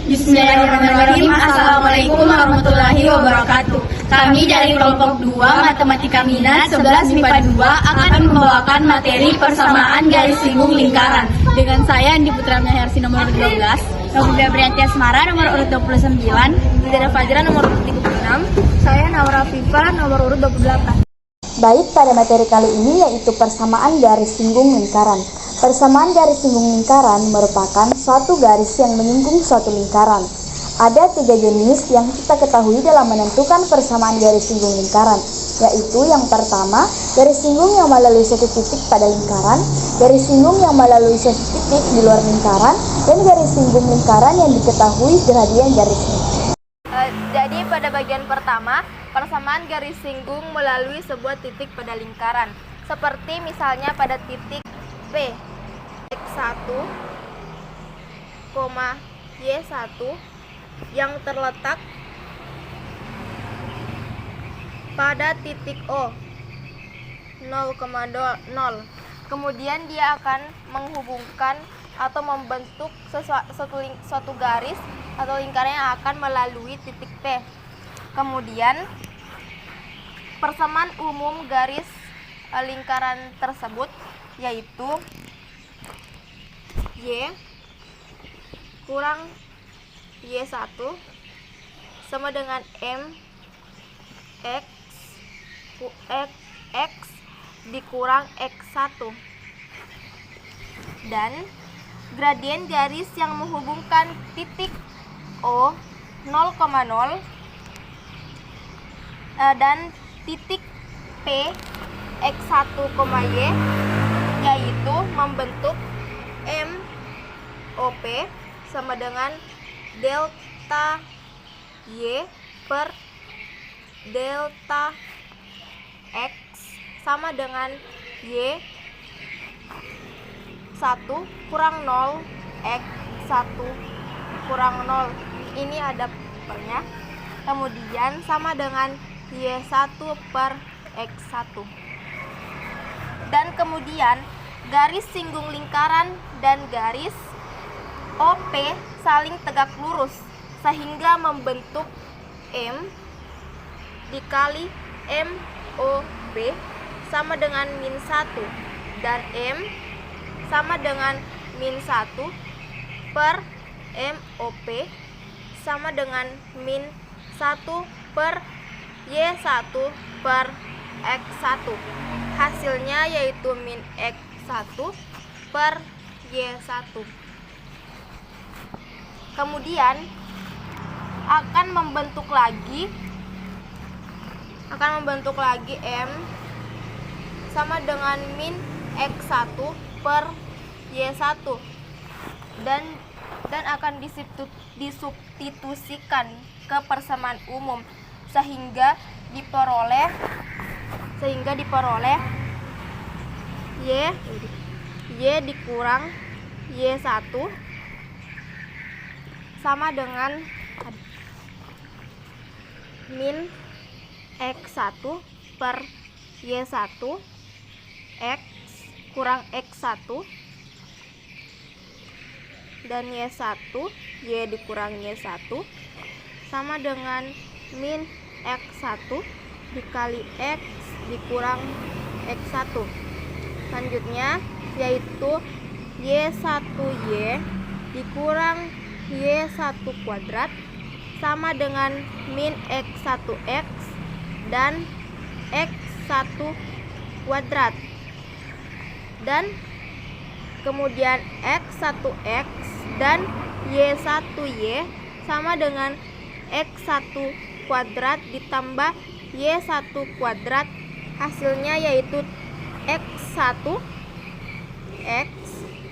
Bismillahirrahmanirrahim. Assalamualaikum warahmatullahi wabarakatuh. Kami dari kelompok 2 Matematika Minat 11 MIPA 2 akan membawakan materi persamaan garis singgung lingkaran. Dengan saya Andi Putra Mehersi nomor 12, Novia Brianti Asmara nomor urut 29, Lidara Fajra nomor urut 36, saya Naura Fifa nomor urut 28. Baik, pada materi kali ini yaitu persamaan garis singgung lingkaran. Persamaan garis singgung lingkaran merupakan suatu garis yang menyinggung suatu lingkaran. Ada 3 jenis yang kita ketahui dalam menentukan persamaan garis singgung lingkaran, yaitu yang pertama, garis singgung yang melalui satu titik pada lingkaran, garis singgung yang melalui satu titik di luar lingkaran, dan garis singgung lingkaran yang diketahui gradien garisnya. Jadi pada bagian pertama, persamaan garis singgung melalui sebuah titik pada lingkaran. Seperti misalnya pada titik P, X1, Y1 yang terletak pada titik O, 0,0. Kemudian dia akan menghubungkan atau membentuk suatu garis atau lingkaran yang akan melalui titik P. Kemudian persamaan umum garis lingkaran tersebut yaitu Y kurang Y1 sama dengan M X dikurang X1, dan gradien garis yang menghubungkan titik O 0,0 dan titik P X1, Y yaitu membentuk MOP sama dengan delta Y per delta X sama dengan Y1 kurang 0 X1 kurang 0. Ini ada pernya. Kemudian sama dengan Y1 per X1. Dan kemudian garis singgung lingkaran dan garis OP saling tegak lurus sehingga membentuk M dikali MOP sama dengan min 1 dan M sama dengan min 1 per MOP sama dengan min 1 per Y1 per X1. Hasilnya yaitu min X1 per Y1. Kemudian akan membentuk lagi M sama dengan min X1 per Y1 dan akan disubstitusikan ke persamaan umum sehingga diperoleh Y dikurang Y1 sama dengan min X1 per Y1 X kurang X1 dan Y1 Y dikurang Y1 sama dengan min X1 dikali X dikurang X1. Selanjutnya yaitu Y1Y dikurang Y1 kuadrat sama dengan min X1X dan X1 kuadrat, dan kemudian X1X dan Y1Y sama dengan X1 kuadrat ditambah Y1 kuadrat. Hasilnya yaitu X1X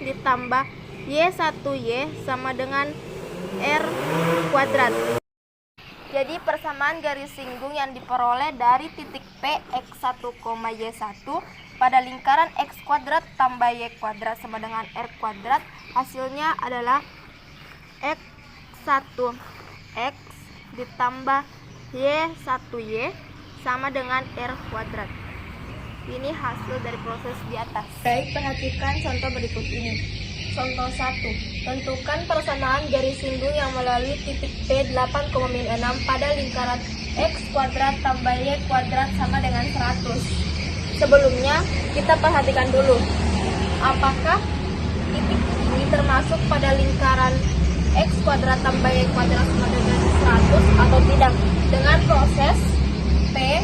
ditambah Y1Y sama dengan R kuadrat. Jadi persamaan garis singgung yang diperoleh dari titik P X1, Y1 pada lingkaran X kuadrat tambah Y kuadrat sama dengan R kuadrat, hasilnya adalah X1X ditambah Y1Y sama dengan R kuadrat. Ini hasil dari proses di atas. Baik, perhatikan contoh berikut ini. Contoh 1. Tentukan persamaan garis singgung yang melalui titik P 8,6 pada lingkaran X kuadrat tambah Y kuadrat sama dengan 100. Sebelumnya, kita perhatikan dulu. Apakah titik ini termasuk pada lingkaran X kuadrat tambah Y kuadrat sama dengan 100 atau tidak? Dengan proses P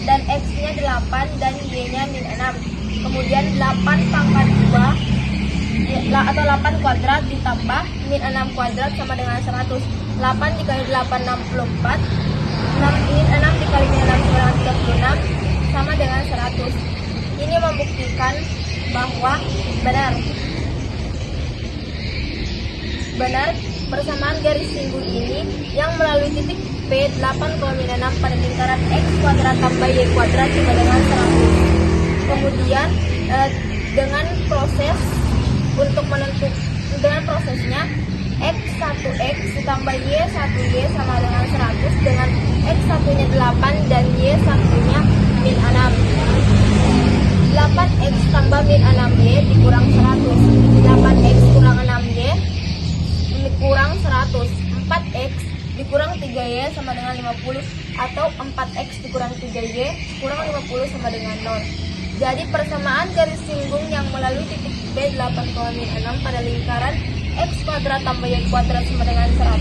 dan X-nya 8 dan Y-nya min 6. Kemudian 8 pangkat 2 atau 8 kuadrat ditambah min 6 kuadrat sama dengan 100. 8 dikali 8 64. Min 6 dikali min 6 36 sama dengan 100. Ini membuktikan bahwa benar persamaan garis singgung ini yang melalui titik P 8,6 pada lingkaran X kuadrat tambah Y kuadrat sama dengan 100. Kemudian dengan proses untuk menentukan dengan prosesnya X1X ditambah Y1Y sama dengan 100 dengan X1-nya 8 dan Y1-nya min 6. 8X tambah min 6Y dikurang 100. 8X kurang 6Y dikurang 100. 4X dikurang 3Y sama dengan 50 atau 4X dikurang 3Y kurang 50 sama dengan 0. Jadi persamaan garis singgung yang melalui titik B 8,6 pada lingkaran X kuadrat tambah Y kuadrat sama dengan 100,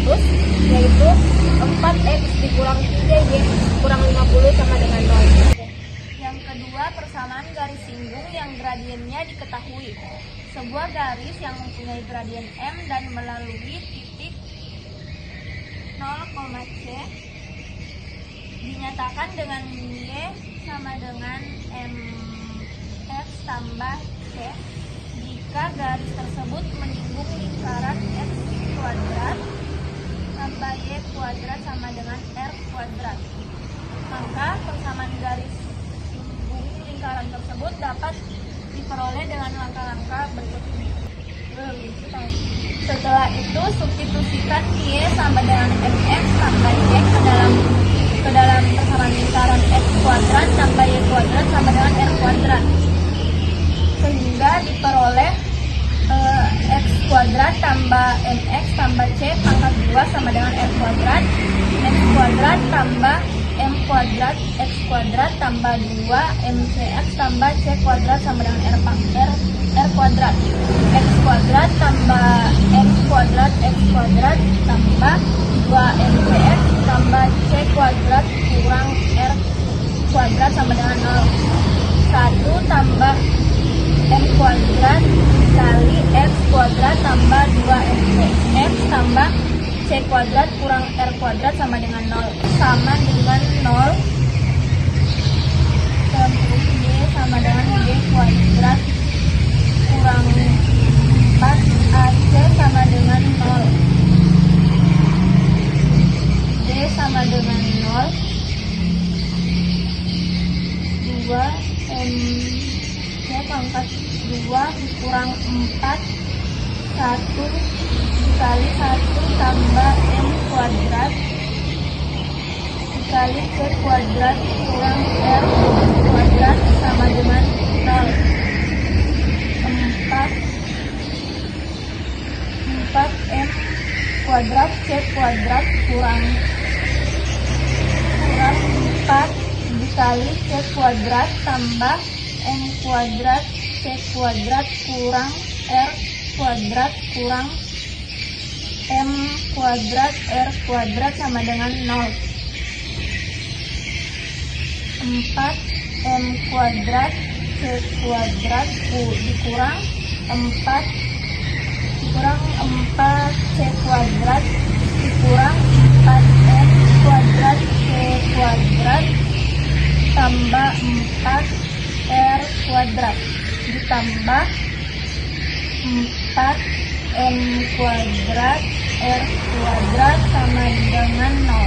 yaitu 4X dikurang 3Y kurang 50 sama dengan 0. Yang kedua, persamaan garis singgung yang gradiennya diketahui. Sebuah garis yang mempunyai gradien M dan melalui titik 0,C dinyatakan dengan Y sama dengan MX tambah C jika garis tersebut menyinggung lingkaran X kuadrat tambah Y kuadrat sama dengan R kuadrat. Maka persamaan garis singgung lingkaran tersebut dapat diperoleh dengan langkah-langkah berikut ini. Setelah itu substitusikan Y sama dengan MX tambah Y ke dalam persamaan lingkaran X kuadrat tambah Y kuadrat sama dengan R kuadrat, sehingga diperoleh X kuadrat tambah MX tambah C pangkat 2 sama dengan R kuadrat. X kuadrat tambah M kuadrat X kuadrat tambah 2 MCX tambah C kuadrat sama dengan R kuadrat. X kuadrat tambah M kuadrat X kuadrat tambah 2 MCX tambah C kuadrat kurang R kuadrat sama dengan 0. 1 tambah M kuadrat kali X kuadrat tambah 2 MCX tambah C kuadrat kurang R kuadrat sama dengan 0 sama dengan 0. Y sama dengan Y kuadrat kurang 4 AC sama dengan 0. D sama dengan 0. 2 MC pangkat 2 dikurang 4. 1 dikali 1 tambah M kuadrat dikali C kuadrat kurang R kuadrat sama dengan 0. 4M kuadrat C kuadrat kurang 4 dikali C kuadrat tambah M kuadrat C kuadrat kurang R kuadrat kurang M kuadrat R kuadrat sama dengan 0. 4M kuadrat C kuadrat dikurang 4 C kuadrat dikurang 4M kuadrat C kuadrat tambah 4R kuadrat ditambah 4M kuadrat R kuadrat sama dengan 0.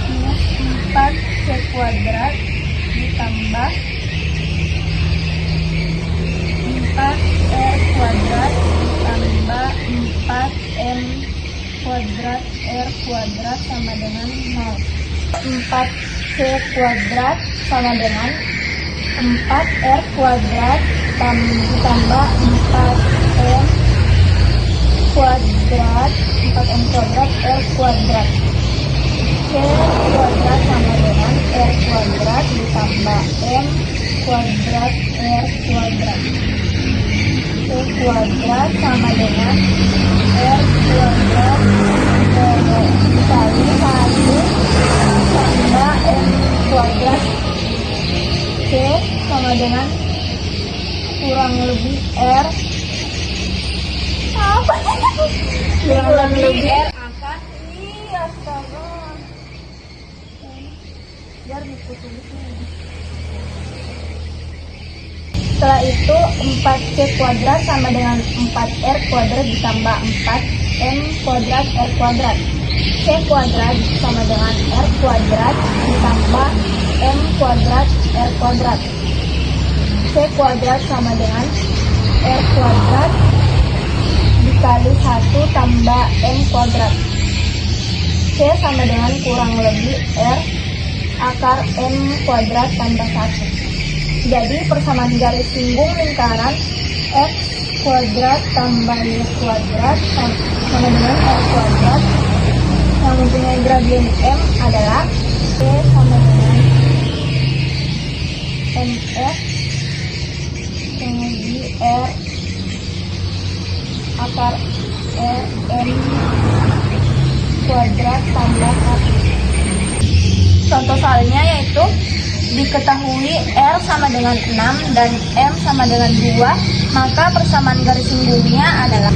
Minus 4C kuadrat ditambah 4R kuadrat ditambah 4M kuadrat R kuadrat sama dengan 0. 4C kuadrat sama dengan 4R kuadrat ditambah 4M kuadrat R kuadrat. C kuadrat sama dengan R kuadrat ditambah M kuadrat R kuadrat. C kuadrat sama dengan R kuadrat dikali 1 tambah M kuadrat. C sama dengan kurang lebih R kurang lebih R akar astaga biar diputus. Setelah itu 4C kuadrat sama dengan 4R kuadrat ditambah 4M kuadrat R kuadrat. C kuadrat sama dengan R kuadrat ditambah M kuadrat R kuadrat. C kuadrat sama dengan R kuadrat dikali 1 tambah M kuadrat. C sama dengan kurang lebih R akar M kuadrat tambah 1. Jadi persamaan garis singgung lingkaran X kuadrat tambah Y kuadrat sama dengan R kuadrat yang mempunyai gradien M adalah C sama dengan MX pengagi R akar M kuadrat tambah 1. Contoh soalnya yaitu diketahui R sama dengan 6 dan M sama dengan 2, maka persamaan garis singgungnya adalah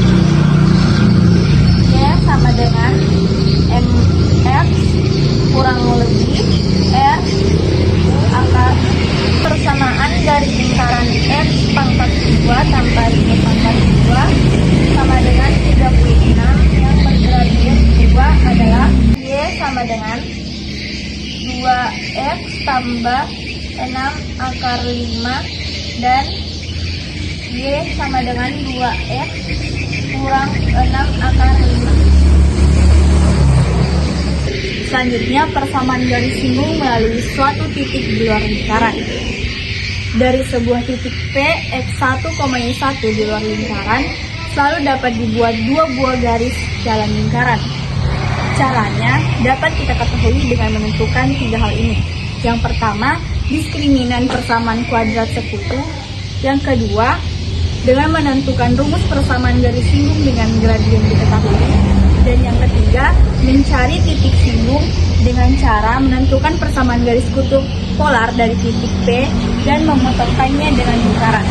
Y sama dengan MX kurang lebih R akar persamaan garis lingkaran X pangkat 2 tambah Y pangkat 2 sama dengan 36 yang bergradien 2 adalah Y sama dengan 2X tambah 6 akar 5 dan Y sama dengan 2X kurang 6 akar 5. Selanjutnya persamaan garis singgung melalui suatu titik di luar lingkaran. Dari sebuah titik P, X1, Y1 di luar lingkaran selalu dapat dibuat dua buah garis jalan lingkaran. Caranya dapat kita ketahui dengan menentukan tiga hal ini. Yang pertama, diskriminan persamaan kuadrat sekutu. Yang kedua, dengan menentukan rumus persamaan garis singgung dengan gradien diketahui. Dan yang ketiga, mencari titik singgung dengan cara menentukan persamaan garis kutub polar dari titik P dan memotongkannya dengan lingkaran.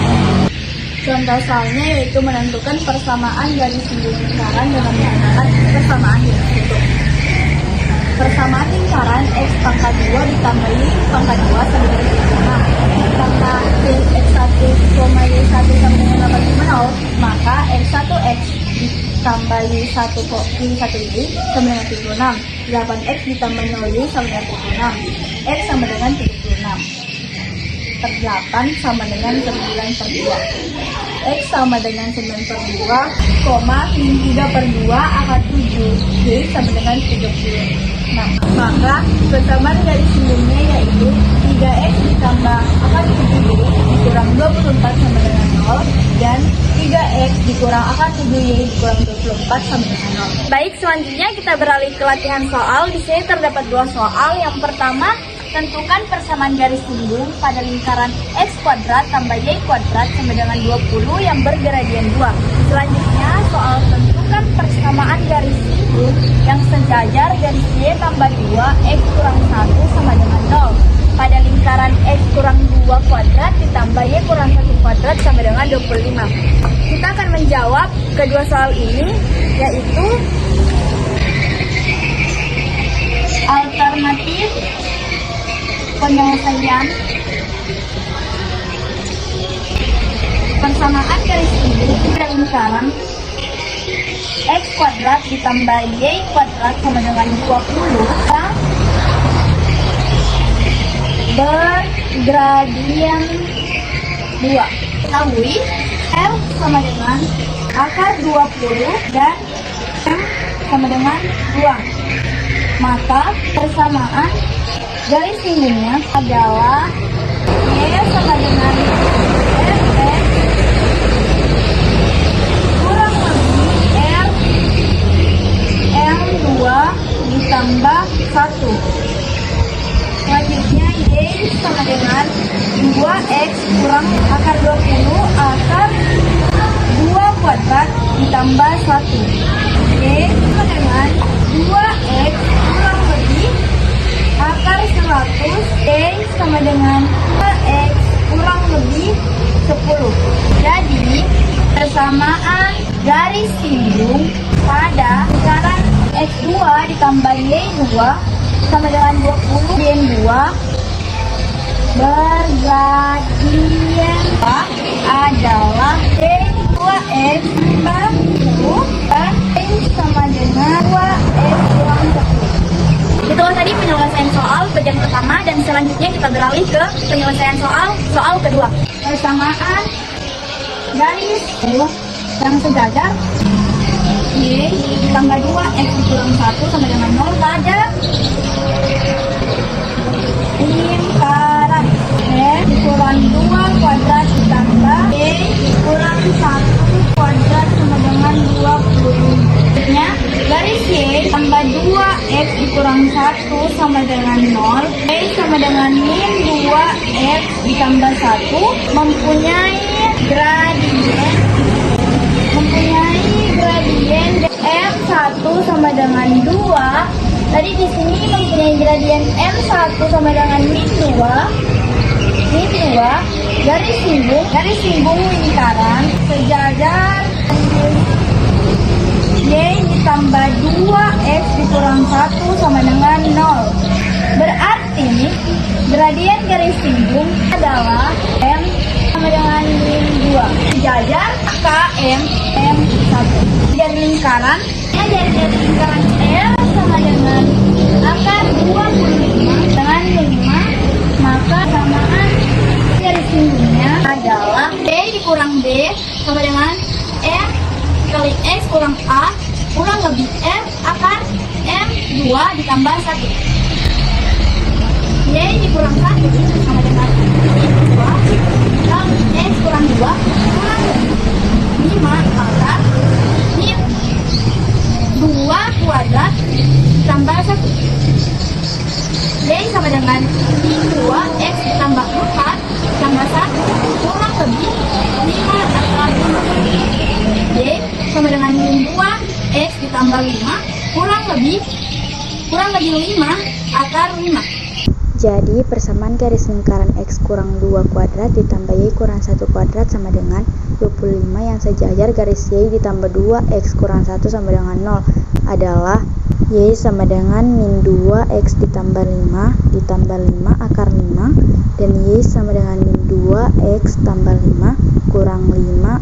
Contoh soalnya yaitu menentukan persamaan garis singgung lingkaran dengan menggunakan persamaan garis kutub. Persamaan lingkaran X pangkat 2 ditambah Y pangkat 2 sama dengan 6. Karena X1, Y1 sama dengan 8,0, maka X1X ditambah Y1 Y sama dengan 76. 8X ditambah 0Y sama dengan 76. X sama dengan 76. Per 8 sama dengan 9 per 2. X sama dengan 9 per 2, 3 per 2 akar 7. Y sama dengan 36. Maka persamaan garis singgungnya yaitu 3X ditambah akar 7Y dikurang 24 sama dengan 0 dan 3X dikurang akar 7Y dikurang 24 sama dengan 0. Baik, selanjutnya kita beralih ke latihan soal. Di sini terdapat dua soal. Yang pertama, tentukan persamaan garis singgung pada lingkaran X kuadrat tambah Y kuadrat sama dengan 20 yang bergradien 2. Selanjutnya, soal tentukan persamaan garis singgung yang sejajar garis Y tambah 2 X kurang 1 sama dengan 0 pada lingkaran X kurang 2 kuadrat ditambah Y kurang 1 kuadrat sama dengan 25. Kita akan menjawab kedua soal ini, yaitu alternatif penyelesaian persamaan garis singgung pada lingkaran X kuadrat ditambah Y kuadrat sama dengan 20 yang bergradien 2. Ketahui L sama dengan akar 20 dan M sama dengan 2. Maka persamaan garis singgungnya adalah Y sama dengan Fx kurang lebih M2 ditambah 1. Selanjutnya Y sama dengan 2X kurang akar 20 akar 2 kuadrat ditambah 1. Y sama dengan 2X kurang lebih akar 100. Y sama dengan 2X kurang lebih 10. Jadi persamaan garis singgung pada lingkaran X2 ditambah Y2 sama dengan 20 din 2 bergradien adalah D2X per 10 dan Y sama dengan 2X kurang 10. Itulah tadi penyelesaian soal bagian pertama, dan selanjutnya kita beralih ke penyelesaian soal kedua. Persamaan garis yang sejajar Y ditambah 2X dikurang 1 sama dengan 0 pada lingkaran X dikurang 2 kuadrat ditambah Y kurang 1 kuadrat sama dengan 20. Selanjutnya garis Y tambah 2X dikurang 1 sama dengan 0. Y sama dengan min 2X ditambah 1 mempunyai gradien M1 sama dengan 2. Tadi di sini mempunyai gradien M1 sama dengan min 2. Garis singgung lingkaran sejajar Y ditambah 2X dikurang 1 sama dengan 0. Berarti gradien garis singgung adalah M sama dengan min 2. Sejajar KM M1. Dari lingkaran L sama dengan akar 25 dengan 5, maka samaan garis singgungnya adalah B dikurang B sama dengan M kali X kurang A kurang lebih M akar M2 ditambah 1. Y dikurang 1 sama dengan M2 kali X kurang 2 kurang lebih 5 akar min 2 kuadrat ditambah 1. Y sama dengan min 2X ditambah 4 tambah 1 kurang lebih 5 akar 5. Y sama dengan min 2X ditambah 5 kurang lebih 5 akar 5. Jadi persamaan garis lingkaran X kurang 2 kuadrat ditambah Y kurang 1 kuadrat sama dengan 25 yang sejajar garis Y ditambah 2X kurang 1 sama dengan 0 adalah Y sama dengan min 2X ditambah 5 akar 5 dan Y sama dengan min 2X tambah 5 kurang 5